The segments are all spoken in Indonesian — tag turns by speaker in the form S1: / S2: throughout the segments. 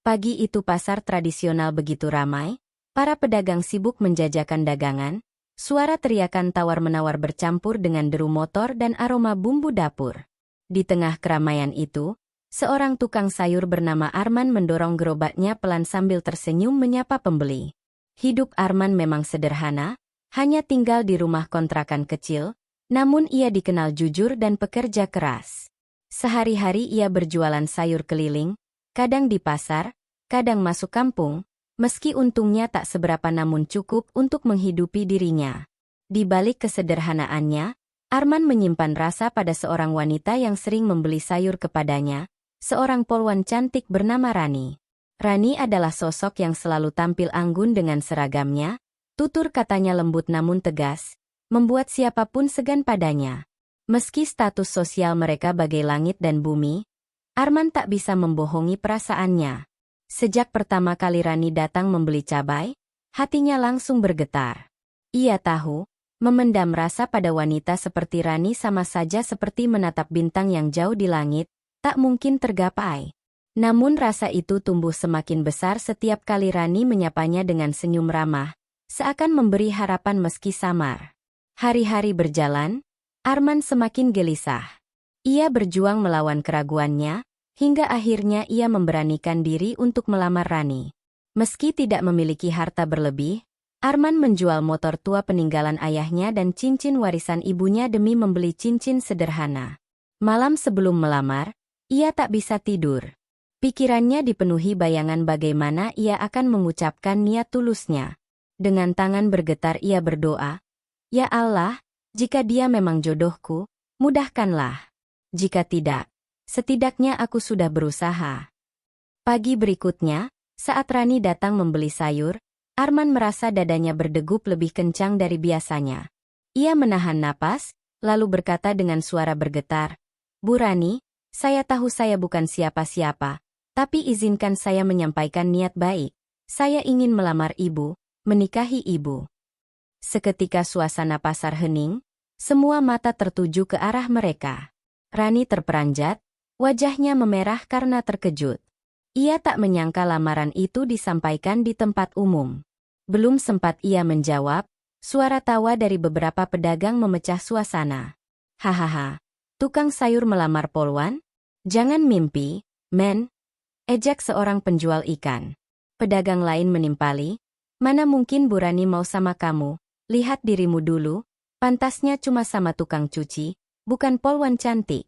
S1: Pagi itu pasar tradisional begitu ramai, para pedagang sibuk menjajakan dagangan, suara teriakan tawar-menawar bercampur dengan deru motor dan aroma bumbu dapur. Di tengah keramaian itu, seorang tukang sayur bernama Arman mendorong gerobaknya pelan sambil tersenyum menyapa pembeli. Hidup Arman memang sederhana, hanya tinggal di rumah kontrakan kecil, namun ia dikenal jujur dan pekerja keras. Sehari-hari ia berjualan sayur keliling, kadang di pasar, kadang masuk kampung, meski untungnya tak seberapa namun cukup untuk menghidupi dirinya. Di balik kesederhanaannya, Arman menyimpan rasa pada seorang wanita yang sering membeli sayur kepadanya, seorang polwan cantik bernama Rani. Rani adalah sosok yang selalu tampil anggun dengan seragamnya, tutur katanya lembut namun tegas, membuat siapapun segan padanya. Meski status sosial mereka bagai langit dan bumi, Arman tak bisa membohongi perasaannya. Sejak pertama kali Rani datang membeli cabai, hatinya langsung bergetar. Ia tahu, memendam rasa pada wanita seperti Rani sama saja seperti menatap bintang yang jauh di langit, tak mungkin tergapai. Namun rasa itu tumbuh semakin besar setiap kali Rani menyapanya dengan senyum ramah, seakan memberi harapan meski samar. Hari-hari berjalan, Arman semakin gelisah. Ia berjuang melawan keraguannya, hingga akhirnya ia memberanikan diri untuk melamar Rani. Meski tidak memiliki harta berlebih, Arman menjual motor tua peninggalan ayahnya dan cincin warisan ibunya demi membeli cincin sederhana. Malam sebelum melamar, ia tak bisa tidur. Pikirannya dipenuhi bayangan bagaimana ia akan mengucapkan niat tulusnya. Dengan tangan bergetar ia berdoa, "Ya Allah, jika dia memang jodohku, mudahkanlah. Jika tidak, setidaknya aku sudah berusaha." Pagi berikutnya, saat Rani datang membeli sayur, Arman merasa dadanya berdegup lebih kencang dari biasanya. Ia menahan napas, lalu berkata dengan suara bergetar, "Bu Rani, saya tahu saya bukan siapa-siapa, tapi izinkan saya menyampaikan niat baik. Saya ingin melamar ibu, menikahi ibu." Seketika suasana pasar hening, semua mata tertuju ke arah mereka. Rani terperanjat, wajahnya memerah karena terkejut. Ia tak menyangka lamaran itu disampaikan di tempat umum. Belum sempat ia menjawab, suara tawa dari beberapa pedagang memecah suasana. "Hahaha, tukang sayur melamar polwan? Jangan mimpi, men," ejek seorang penjual ikan. Pedagang lain menimpali, "Mana mungkin Bu Rani mau sama kamu? Lihat dirimu dulu, pantasnya cuma sama tukang cuci, bukan polwan cantik."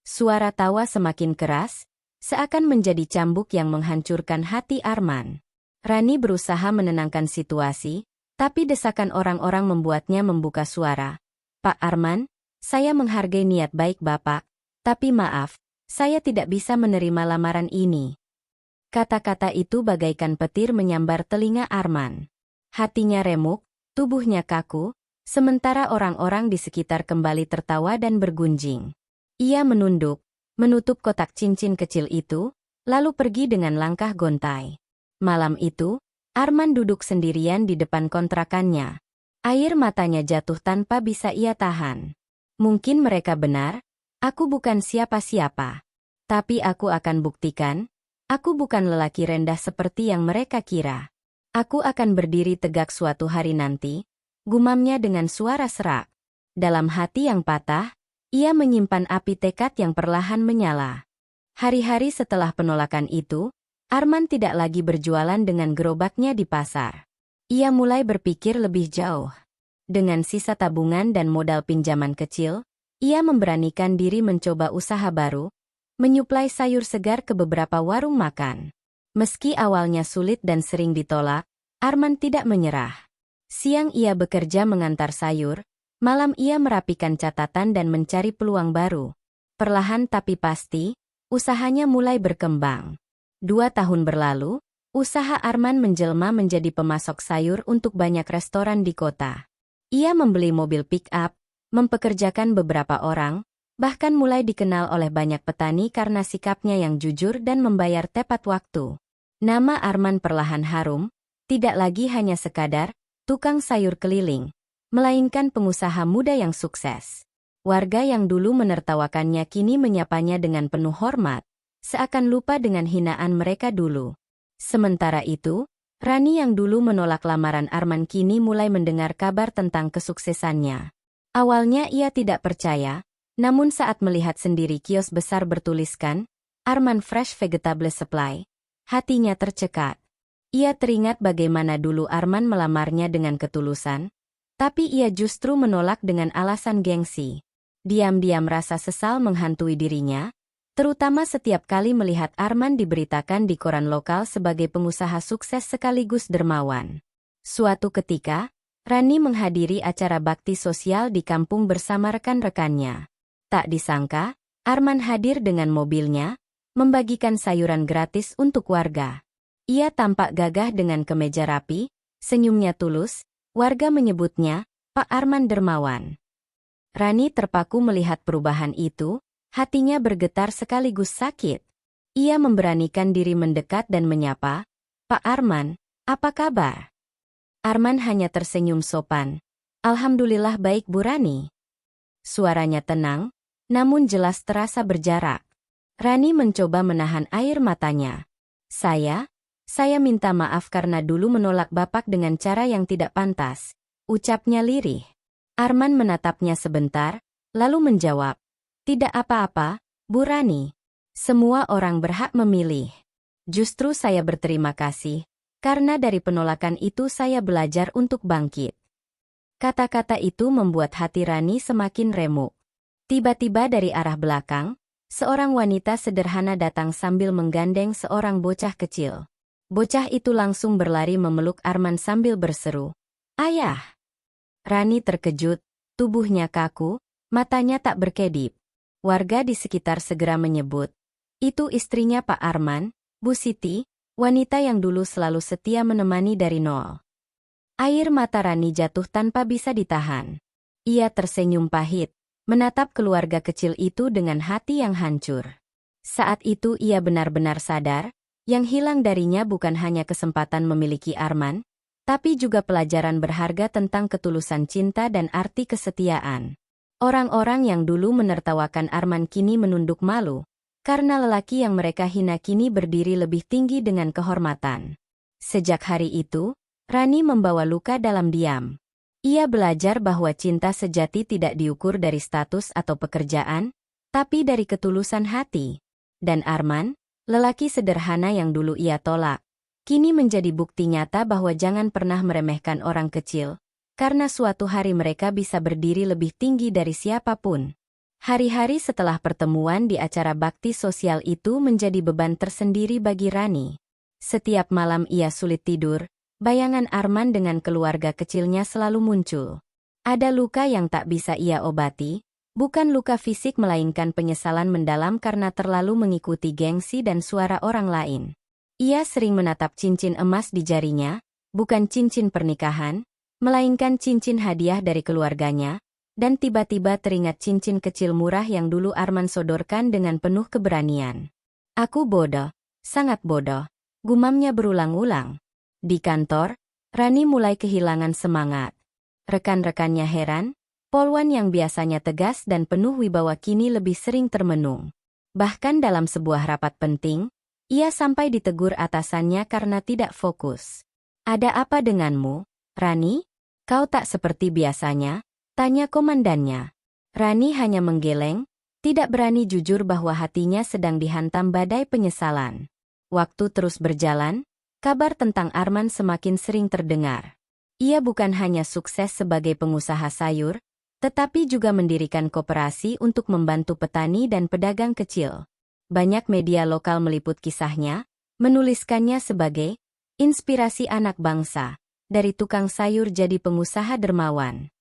S1: Suara tawa semakin keras, seakan menjadi cambuk yang menghancurkan hati Arman. Rani berusaha menenangkan situasi, tapi desakan orang-orang membuatnya membuka suara. "Pak Arman, saya menghargai niat baik Bapak, tapi maaf, saya tidak bisa menerima lamaran ini." Kata-kata itu bagaikan petir menyambar telinga Arman. Hatinya remuk, tubuhnya kaku, sementara orang-orang di sekitar kembali tertawa dan bergunjing. Ia menunduk, menutup kotak cincin kecil itu, lalu pergi dengan langkah gontai. Malam itu, Arman duduk sendirian di depan kontrakannya. Air matanya jatuh tanpa bisa ia tahan. "Mungkin mereka benar, aku bukan siapa-siapa. Tapi aku akan buktikan, aku bukan lelaki rendah seperti yang mereka kira. Aku akan berdiri tegak suatu hari nanti," gumamnya dengan suara serak. Dalam hati yang patah, ia menyimpan api tekad yang perlahan menyala. Hari-hari setelah penolakan itu, Arman tidak lagi berjualan dengan gerobaknya di pasar. Ia mulai berpikir lebih jauh. Dengan sisa tabungan dan modal pinjaman kecil, ia memberanikan diri mencoba usaha baru, menyuplai sayur segar ke beberapa warung makan. Meski awalnya sulit dan sering ditolak, Arman tidak menyerah. Siang ia bekerja mengantar sayur, malam ia merapikan catatan dan mencari peluang baru. Perlahan tapi pasti, usahanya mulai berkembang. 2 tahun berlalu, usaha Arman menjelma menjadi pemasok sayur untuk banyak restoran di kota. Ia membeli mobil pick-up, mempekerjakan beberapa orang, bahkan mulai dikenal oleh banyak petani karena sikapnya yang jujur dan membayar tepat waktu. Nama Arman perlahan harum, tidak lagi hanya sekadar tukang sayur keliling, melainkan pengusaha muda yang sukses. Warga yang dulu menertawakannya kini menyapanya dengan penuh hormat. seakan lupa dengan hinaan mereka dulu. Sementara itu, Rani yang dulu menolak lamaran Arman kini mulai mendengar kabar tentang kesuksesannya. Awalnya ia tidak percaya, namun saat melihat sendiri kios besar bertuliskan, Arman Fresh Vegetable Supply, hatinya tercekat. Ia teringat bagaimana dulu Arman melamarnya dengan ketulusan, tapi ia justru menolak dengan alasan gengsi. Diam-diam rasa sesal menghantui dirinya, terutama setiap kali melihat Arman diberitakan di koran lokal sebagai pengusaha sukses sekaligus dermawan. Suatu ketika, Rani menghadiri acara bakti sosial di kampung bersama rekan-rekannya. Tak disangka, Arman hadir dengan mobilnya, membagikan sayuran gratis untuk warga. Ia tampak gagah dengan kemeja rapi, senyumnya tulus, warga menyebutnya Pak Arman Dermawan. Rani terpaku melihat perubahan itu, hatinya bergetar sekaligus sakit. Ia memberanikan diri mendekat dan menyapa, "Pak Arman, apa kabar?" Arman hanya tersenyum sopan. "Alhamdulillah baik Bu Rani." Suaranya tenang, namun jelas terasa berjarak. Rani mencoba menahan air matanya. Saya minta maaf karena dulu menolak Bapak dengan cara yang tidak pantas," ucapnya lirih. Arman menatapnya sebentar, lalu menjawab, "Tidak apa-apa, Bu Rani. Semua orang berhak memilih. Justru saya berterima kasih, karena dari penolakan itu saya belajar untuk bangkit." Kata-kata itu membuat hati Rani semakin remuk. Tiba-tiba dari arah belakang, seorang wanita sederhana datang sambil menggandeng seorang bocah kecil. Bocah itu langsung berlari memeluk Arman sambil berseru, "Ayah!" Rani terkejut, tubuhnya kaku, matanya tak berkedip. Warga di sekitar segera menyebut, "Itu istrinya Pak Arman, Bu Siti, wanita yang dulu selalu setia menemani dari nol." Air mata Rani jatuh tanpa bisa ditahan. Ia tersenyum pahit, menatap keluarga kecil itu dengan hati yang hancur. Saat itu ia benar-benar sadar, yang hilang darinya bukan hanya kesempatan memiliki Arman, tapi juga pelajaran berharga tentang ketulusan cinta dan arti kesetiaan. Orang-orang yang dulu menertawakan Arman kini menunduk malu, karena lelaki yang mereka hina kini berdiri lebih tinggi dengan kehormatan. Sejak hari itu, Rani membawa luka dalam diam. Ia belajar bahwa cinta sejati tidak diukur dari status atau pekerjaan, tapi dari ketulusan hati. Dan Arman, lelaki sederhana yang dulu ia tolak, kini menjadi bukti nyata bahwa jangan pernah meremehkan orang kecil, karena suatu hari mereka bisa berdiri lebih tinggi dari siapapun. Hari-hari setelah pertemuan di acara bakti sosial itu menjadi beban tersendiri bagi Rani. Setiap malam ia sulit tidur, bayangan Arman dengan keluarga kecilnya selalu muncul. Ada luka yang tak bisa ia obati, bukan luka fisik melainkan penyesalan mendalam karena terlalu mengikuti gengsi dan suara orang lain. Ia sering menatap cincin emas di jarinya, bukan cincin pernikahan, melainkan cincin hadiah dari keluarganya, dan tiba-tiba teringat cincin kecil murah yang dulu Arman sodorkan dengan penuh keberanian. "Aku bodoh, sangat bodoh," gumamnya berulang-ulang. Di kantor, Rani mulai kehilangan semangat. Rekan-rekannya heran, Polwan yang biasanya tegas dan penuh wibawa kini lebih sering termenung. Bahkan dalam sebuah rapat penting, ia sampai ditegur atasannya karena tidak fokus. "Ada apa denganmu, Rani? Kau tak seperti biasanya?" tanya komandannya. Rani hanya menggeleng, tidak berani jujur bahwa hatinya sedang dihantam badai penyesalan. Waktu terus berjalan, kabar tentang Arman semakin sering terdengar. Ia bukan hanya sukses sebagai pengusaha sayur, tetapi juga mendirikan koperasi untuk membantu petani dan pedagang kecil. Banyak media lokal meliput kisahnya, menuliskannya sebagai inspirasi anak bangsa, dari tukang sayur jadi pengusaha dermawan.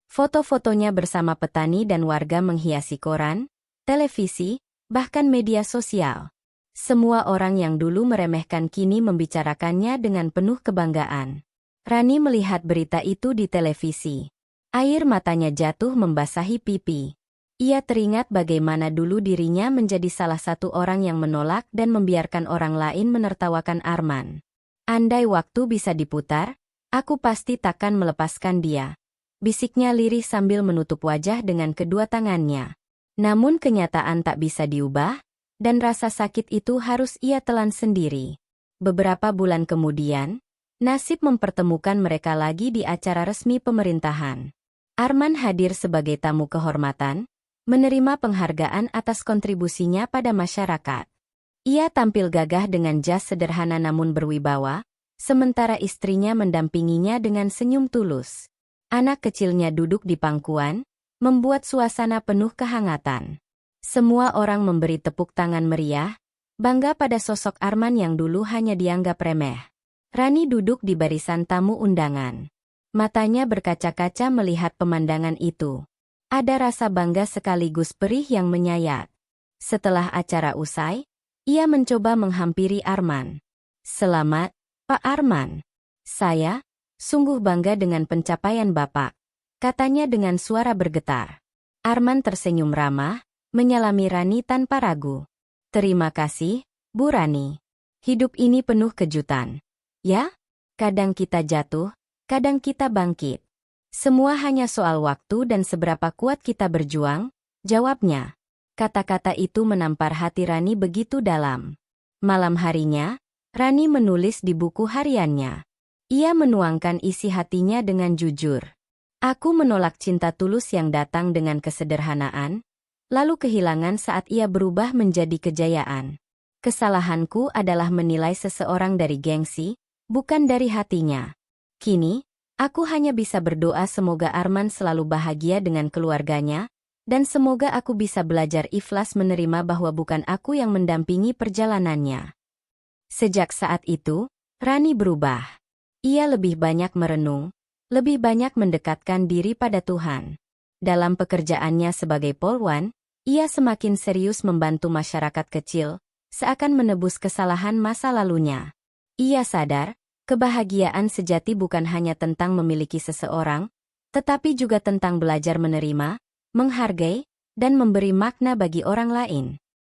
S1: Foto-fotonya bersama petani dan warga menghiasi koran, televisi, bahkan media sosial. Semua orang yang dulu meremehkan kini membicarakannya dengan penuh kebanggaan. Rani melihat berita itu di televisi. Air matanya jatuh membasahi pipi. Ia teringat bagaimana dulu dirinya menjadi salah satu orang yang menolak dan membiarkan orang lain menertawakan Arman. "Andai waktu bisa diputar, aku pasti takkan melepaskan dia," bisiknya lirih sambil menutup wajah dengan kedua tangannya. Namun kenyataan tak bisa diubah, dan rasa sakit itu harus ia telan sendiri. Beberapa bulan kemudian, nasib mempertemukan mereka lagi di acara resmi pemerintahan. Arman hadir sebagai tamu kehormatan, menerima penghargaan atas kontribusinya pada masyarakat. Ia tampil gagah dengan jas sederhana namun berwibawa, sementara istrinya mendampinginya dengan senyum tulus. Anak kecilnya duduk di pangkuan, membuat suasana penuh kehangatan. Semua orang memberi tepuk tangan meriah, bangga pada sosok Arman yang dulu hanya dianggap remeh. Rani duduk di barisan tamu undangan. Matanya berkaca-kaca melihat pemandangan itu. Ada rasa bangga sekaligus perih yang menyayat. Setelah acara usai, ia mencoba menghampiri Arman. "Selamat, Pak Arman. Saya sungguh bangga dengan pencapaian Bapak," katanya dengan suara bergetar. Arman tersenyum ramah, menyalami Rani tanpa ragu. "Terima kasih, Bu Rani. Hidup ini penuh kejutan. Ya, kadang kita jatuh, kadang kita bangkit. Semua hanya soal waktu dan seberapa kuat kita berjuang," jawabnya. Kata-kata itu menampar hati Rani begitu dalam. Malam harinya, Rani menulis di buku hariannya. Ia menuangkan isi hatinya dengan jujur. "Aku menolak cinta tulus yang datang dengan kesederhanaan, lalu kehilangan saat ia berubah menjadi kejayaan. Kesalahanku adalah menilai seseorang dari gengsi, bukan dari hatinya. Kini, aku hanya bisa berdoa semoga Arman selalu bahagia dengan keluarganya, dan semoga aku bisa belajar ikhlas menerima bahwa bukan aku yang mendampingi perjalanannya." Sejak saat itu, Rani berubah. Ia lebih banyak merenung, lebih banyak mendekatkan diri pada Tuhan. Dalam pekerjaannya sebagai polwan, ia semakin serius membantu masyarakat kecil, seakan menebus kesalahan masa lalunya. Ia sadar, kebahagiaan sejati bukan hanya tentang memiliki seseorang, tetapi juga tentang belajar menerima, menghargai, dan memberi makna bagi orang lain.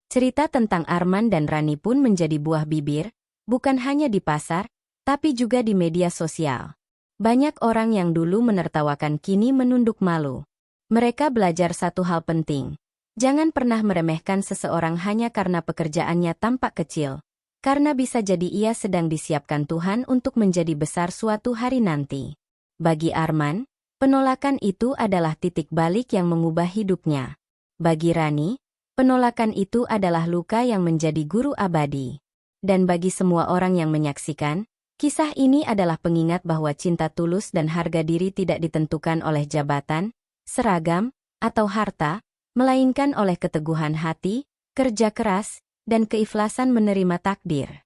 S1: Cerita tentang Arman dan Rani pun menjadi buah bibir, bukan hanya di pasar, tapi juga di media sosial. Banyak orang yang dulu menertawakan kini menunduk malu. Mereka belajar satu hal penting. Jangan pernah meremehkan seseorang hanya karena pekerjaannya tampak kecil, karena bisa jadi ia sedang disiapkan Tuhan untuk menjadi besar suatu hari nanti. Bagi Arman, penolakan itu adalah titik balik yang mengubah hidupnya. Bagi Rani, penolakan itu adalah luka yang menjadi guru abadi. Dan bagi semua orang yang menyaksikan, kisah ini adalah pengingat bahwa cinta tulus dan harga diri tidak ditentukan oleh jabatan, seragam, atau harta, melainkan oleh keteguhan hati, kerja keras, dan keikhlasan menerima takdir.